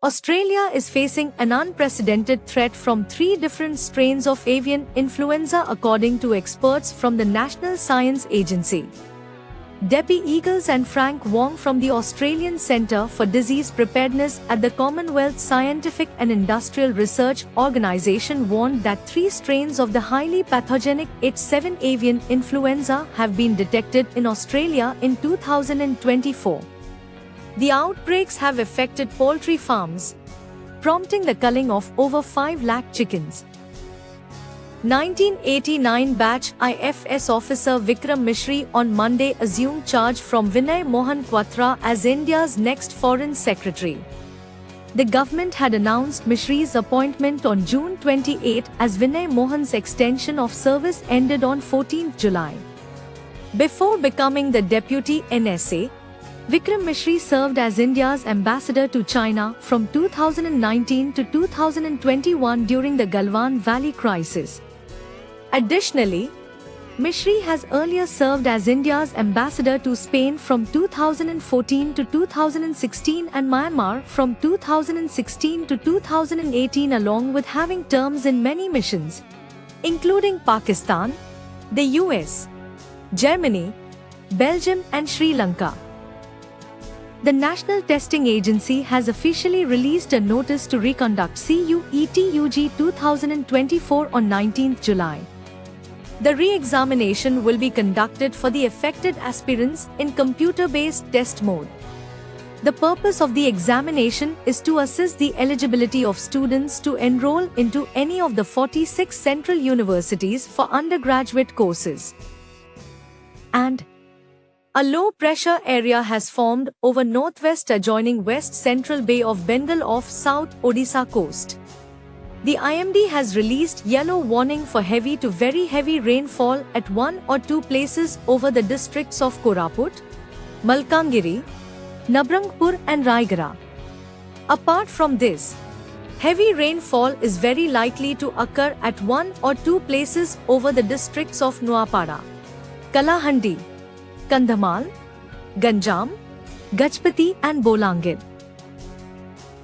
Australia is facing an unprecedented threat from 3 different strains of avian influenza according to experts from the National Science Agency. Debbie Eagles and Frank Wong from the Australian Centre for Disease Preparedness at the Commonwealth Scientific and Industrial Research Organisation warned that 3 strains of the highly pathogenic H7 avian influenza have been detected in Australia in 2024. The outbreaks have affected poultry farms, prompting the culling of over 5 lakh chickens. 1989 batch IFS officer Vikram Mishri on Monday assumed charge from Vinay Mohan Kwatra as India's next foreign secretary. The government had announced Mishri's appointment on June 28 as Vinay Mohan's extension of service ended on 14 July. Before becoming the deputy NSA, Vikram Mishri served as India's ambassador to China from 2019 to 2021 during the Galwan Valley crisis. Additionally, Mishri has earlier served as India's ambassador to Spain from 2014 to 2016 and Myanmar from 2016 to 2018, along with having terms in many missions, including Pakistan, the US, Germany, Belgium and Sri Lanka. The National Testing Agency has officially released a notice to reconduct CUET-UG 2024 on 19 July. The re-examination will be conducted for the affected aspirants in computer-based test mode. The purpose of the examination is to assess the eligibility of students to enroll into any of the 46 central universities for undergraduate courses. And a low-pressure area has formed over northwest adjoining West Central Bay of Bengal off South Odisha coast. The IMD has released yellow warning for heavy to very heavy rainfall at 1 or 2 places over the districts of Koraput, Malkangiri, Nabrangpur and Raigara. Apart from this, heavy rainfall is very likely to occur at 1 or 2 places over the districts of Nuapada, Kalahandi, Kandhamal, Ganjam, Gajpati and Bolangir.